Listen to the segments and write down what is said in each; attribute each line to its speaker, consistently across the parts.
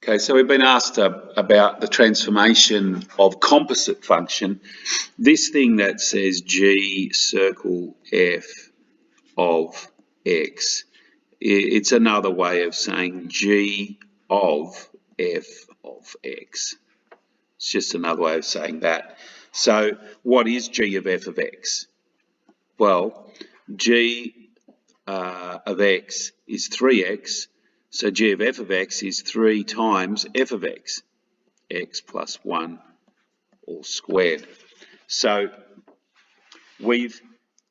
Speaker 1: Okay, so we've been asked about the transformation of composite function. This thing that says g circle f of x, it's another way of saying g of f of x. It's just another way of saying that. So what is g of f of x? Well, g of x is 3x, so g of f of x is 3 times f of x, x plus 1 all squared. So we've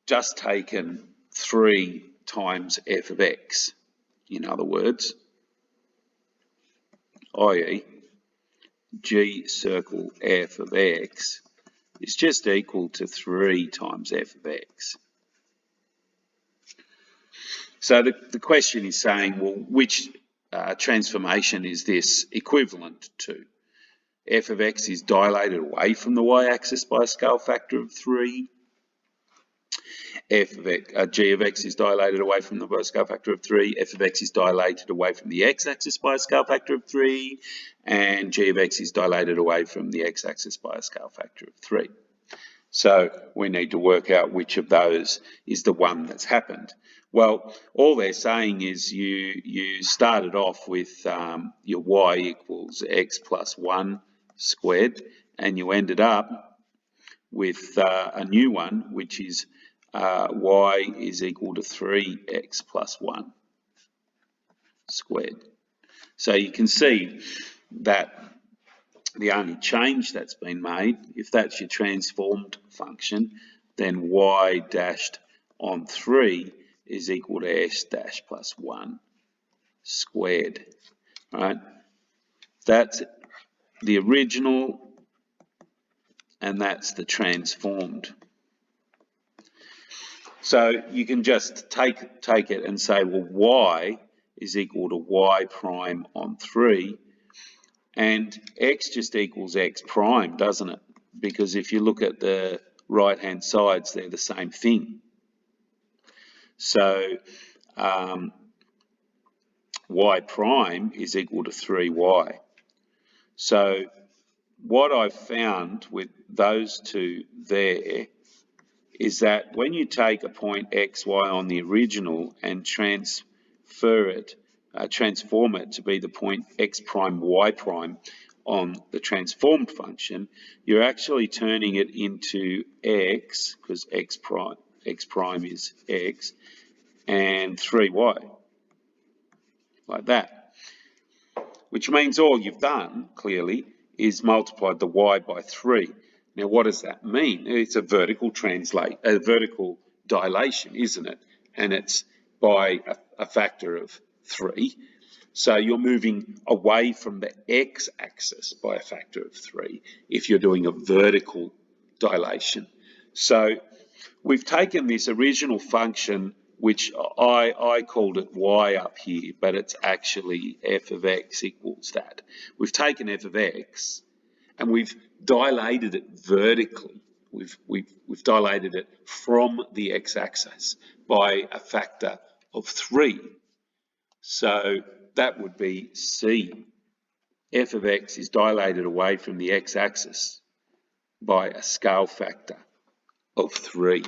Speaker 1: just taken 3 times f of x, in other words, i.e. g circle f of x is just equal to 3 times f of x. So the question is saying, well, which transformation is this equivalent to? F of x is dilated away from the y-axis by a scale factor of 3. G of x is dilated away from the scale factor of 3. F of x is dilated away from the x-axis by a scale factor of 3. And g of x is dilated away from the x-axis by a scale factor of 3. So we need to work out which of those is the one that's happened. Well, all they're saying is you started off with your y equals x plus 1 squared, and you ended up with a new one, which is y is equal to 3x plus 1 squared. So you can see that the only change that's been made, if that's your transformed function, then y dashed on 3 is equal to s dash plus 1 squared, right? That's the original and that's the transformed. So you can just take it and say, well, y is equal to y prime on 3, and x just equals x prime, doesn't it? Because if you look at the right-hand sides, they're the same thing. So y prime is equal to 3y. So what I've found with those two there is that when you take a point x, y on the original and transform it to be the point x prime, y prime on the transformed function, you're actually turning it into x, because x prime is x, and 3y, like that. Which means all you've done, clearly, is multiplied the y by 3. Now, what does that mean? It's a vertical dilation, isn't it? And it's by a factor of 3. So you're moving away from the x-axis by a factor of 3 if you're doing a vertical dilation. So we've taken this original function, which I called it y up here, but it's actually f of x equals that. We've taken f of x and we've dilated it vertically. We've dilated it from the x-axis by a factor of 3. So that would be C. F of x is dilated away from the x-axis by a scale factor of 3.